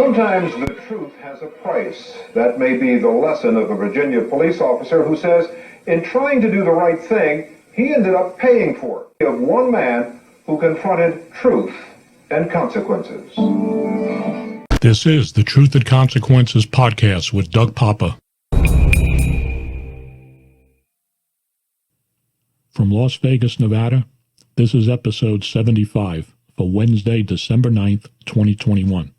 Sometimes the truth has a price. That may be the lesson of a Virginia police officer who says in trying to do the right thing, he ended up paying for it. Of one man who confronted truth and consequences. This is the Truth and Consequences podcast with Doug Poppa. From Las Vegas, Nevada, this is episode 75 for Wednesday, December 9th, 2021.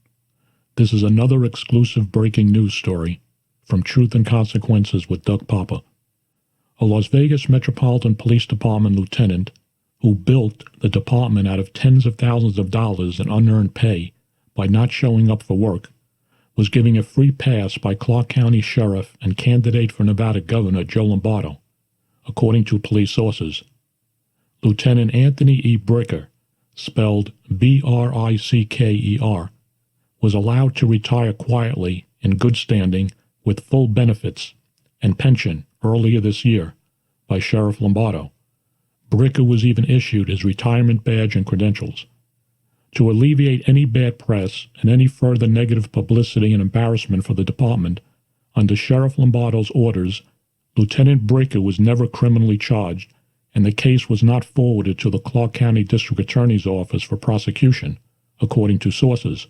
This is another exclusive breaking news story from Truth and Consequences with Doug Poppa. A Las Vegas Metropolitan Police Department lieutenant who built the department out of tens of thousands of dollars in unearned pay by not showing up for work was giving a free pass by Clark County Sheriff and candidate for Nevada Governor Joe Lombardo, according to police sources. Lieutenant Anthony E. Bricker, spelled B-R-I-C-K-E-R, was allowed to retire quietly in good standing with full benefits and pension earlier this year by Sheriff Lombardo. Bricker was even issued his retirement badge and credentials. To alleviate any bad press and any further negative publicity and embarrassment for the department, under Sheriff Lombardo's orders, Lieutenant Bricker was never criminally charged, and the case was not forwarded to the Clark County District Attorney's Office for prosecution, according to sources,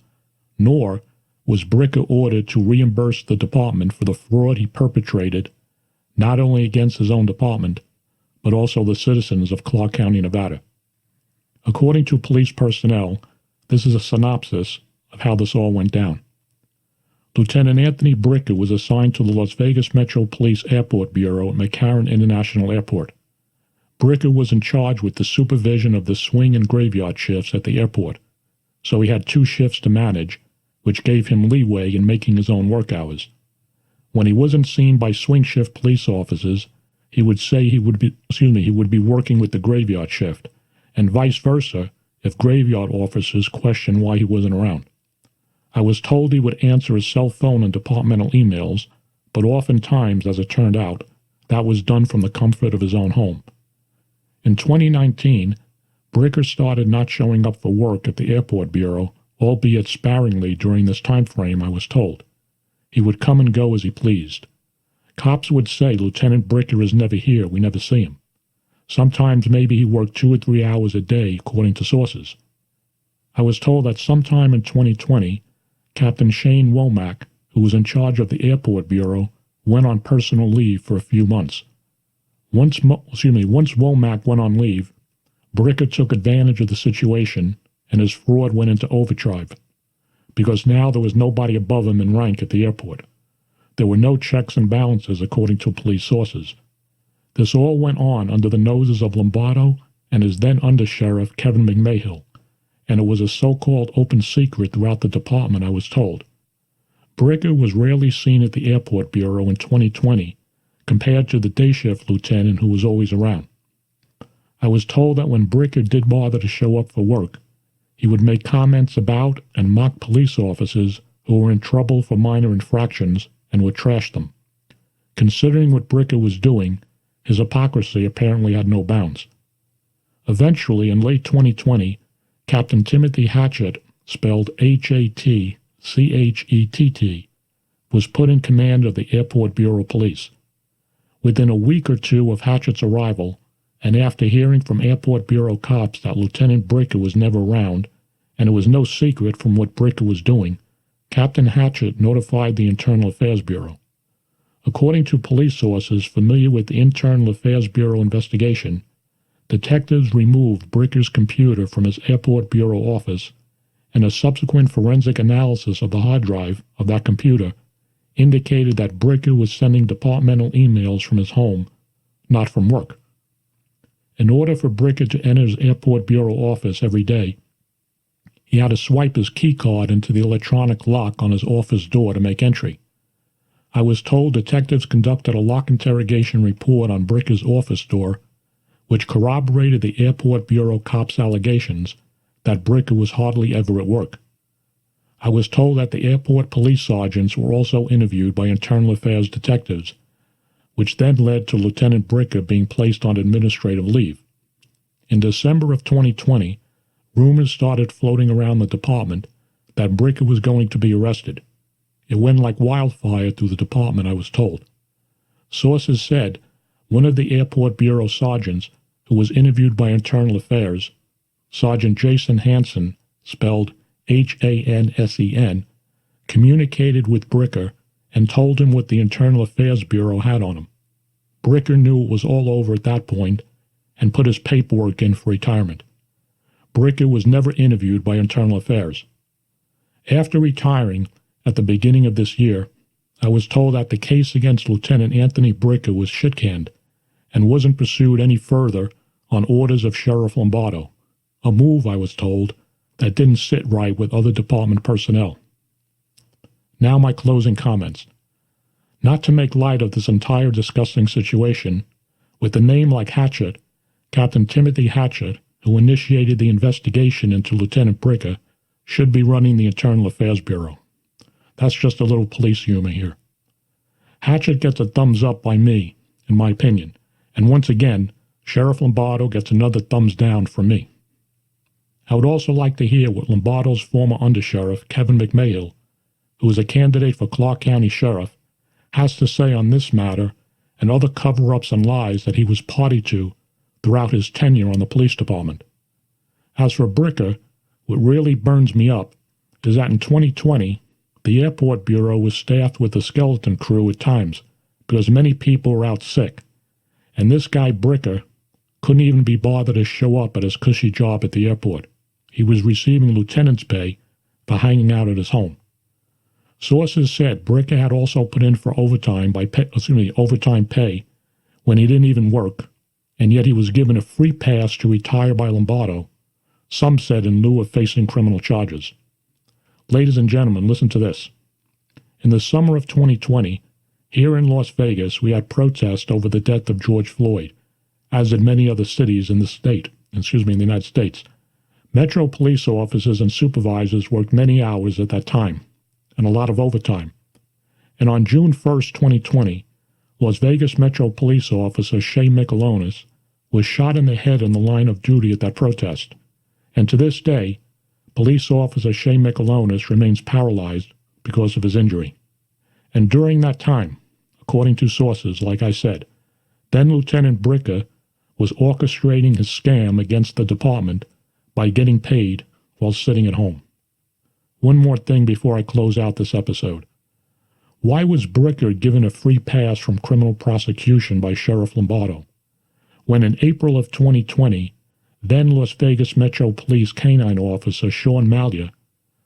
nor was Bricker ordered to reimburse the department for the fraud he perpetrated not only against his own department, but also the citizens of Clark County, Nevada. According to police personnel, this is a synopsis of how this all went down. Lieutenant Anthony Bricker was assigned to the Las Vegas Metro Police Airport Bureau at McCarran International Airport. Bricker was in charge with the supervision of the swing and graveyard shifts at the airport, so he had 2 shifts to manage, which gave him leeway in making his own work hours. When he wasn't seen by swing shift police officers, he would say he would be working with the graveyard shift, and vice versa if graveyard officers questioned why he wasn't around. I was told he would answer his cell phone and departmental emails, but oftentimes, as it turned out, that was done from the comfort of his own home. In 2019, Bricker started not showing up for work at the Airport Bureau, albeit sparingly during this time frame, I was told. He would come and go as he pleased. Cops would say, "Lieutenant Bricker is never here, we never see him." Sometimes maybe he worked 2 or 3 hours a day, according to sources. I was told that sometime in 2020, Captain Shane Womack, who was in charge of the Airport Bureau, went on personal leave for a few months. Once Womack went on leave, Bricker took advantage of the situation and his fraud went into overdrive, because now there was nobody above him in rank at the airport. There were no checks and balances, according to police sources. This all went on under the noses of Lombardo and his then under-sheriff Kevin McMahill, and it was a so-called open secret throughout the department, I was told. Bricker was rarely seen at the Airport Bureau in 2020 compared to the day shift lieutenant who was always around. I was told that when Bricker did bother to show up for work, he would make comments about and mock police officers who were in trouble for minor infractions and would trash them. Considering what Bricker was doing, his hypocrisy apparently had no bounds. Eventually, in late 2020, Captain Timothy Hatchett, spelled Hatchett, was put in command of the Airport Bureau Police. Within a week or 2 of Hatchett's arrival, and after hearing from Airport Bureau cops that Lieutenant Bricker was never around, and it was no secret from what Bricker was doing, Captain Hatchett notified the Internal Affairs Bureau. According to police sources familiar with the Internal Affairs Bureau investigation, detectives removed Bricker's computer from his Airport Bureau office, and a subsequent forensic analysis of the hard drive of that computer indicated that Bricker was sending departmental emails from his home, not from work. In order for Bricker to enter his Airport Bureau office every day, he had to swipe his key card into the electronic lock on his office door to make entry. I was told detectives conducted a lock interrogation report on Bricker's office door, which corroborated the Airport Bureau cops' allegations that Bricker was hardly ever at work. I was told that the airport police sergeants were also interviewed by Internal Affairs detectives, which then led to Lieutenant Bricker being placed on administrative leave. In December of 2020, rumors started floating around the department that Bricker was going to be arrested. It went like wildfire through the department, I was told. Sources said one of the Airport Bureau sergeants who was interviewed by Internal Affairs, Sergeant Jason Hansen, spelled Hansen, communicated with Bricker and told him what the Internal Affairs Bureau had on him. Bricker knew it was all over at that point and put his paperwork in for retirement. Bricker was never interviewed by Internal Affairs. After retiring at the beginning of this year, I was told that the case against Lieutenant Anthony Bricker was shit-canned and wasn't pursued any further on orders of Sheriff Lombardo, a move, I was told, that didn't sit right with other department personnel. Now my closing comments. Not to make light of this entire disgusting situation, with a name like Hatchett, Captain Timothy Hatchett, who initiated the investigation into Lieutenant Bricker, should be running the Internal Affairs Bureau. That's just a little police humor here. Hatchett gets a thumbs up by me, in my opinion, and once again, Sheriff Lombardo gets another thumbs down from me. I would also like to hear what Lombardo's former undersheriff, Kevin McMahill, who is a candidate for Clark County Sheriff, has to say on this matter and other cover-ups and lies that he was party to throughout his tenure on the police department. As for Bricker, what really burns me up is that in 2020, the Airport Bureau was staffed with a skeleton crew at times because many people were out sick, and this guy Bricker couldn't even be bothered to show up at his cushy job at the airport. He was receiving lieutenant's pay for hanging out at his home. Sources said Bricker had also put in for overtime pay when he didn't even work, and yet he was given a free pass to retire by Lombardo, some said in lieu of facing criminal charges. Ladies and gentlemen, listen to this. In the summer of 2020, here in Las Vegas, we had protests over the death of George Floyd, as did many other cities in the United States. Metro police officers and supervisors worked many hours at that time, and a lot of overtime. And on June 1st, 2020, Las Vegas Metro police officer Shay Michelonis was shot in the head in the line of duty at that protest. And to this day, police officer Shay Michelonis remains paralyzed because of his injury. And during that time, according to sources, like I said, then Lieutenant Bricker was orchestrating his scam against the department by getting paid while sitting at home. One more thing before I close out this episode. Why was Bricker given a free pass from criminal prosecution by Sheriff Lombardo, when in April of 2020, then Las Vegas Metro Police Canine Officer Sean Malia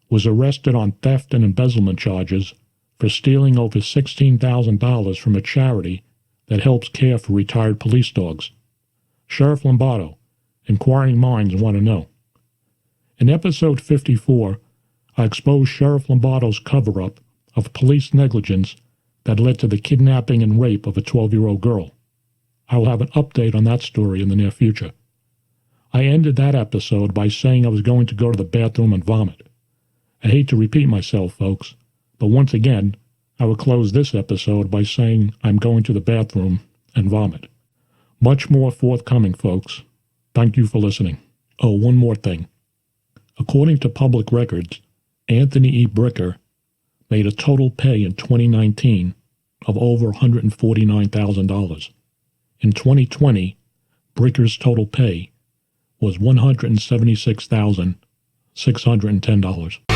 was arrested on theft and embezzlement charges for stealing over $16,000 from a charity that helps care for retired police dogs? Sheriff Lombardo, inquiring minds want to know. In episode 54, I exposed Sheriff Lombardo's cover-up of police negligence that led to the kidnapping and rape of a 12-year-old girl. I will have an update on that story in the near future. I ended that episode by saying I was going to go to the bathroom and vomit. I hate to repeat myself, folks, but once again, I will close this episode by saying I'm going to the bathroom and vomit. Much more forthcoming, folks. Thank you for listening. Oh, one more thing. According to public records, Anthony E. Bricker made a total pay in 2019 of over $149,000. In 2020, Bricker's total pay was $176,610.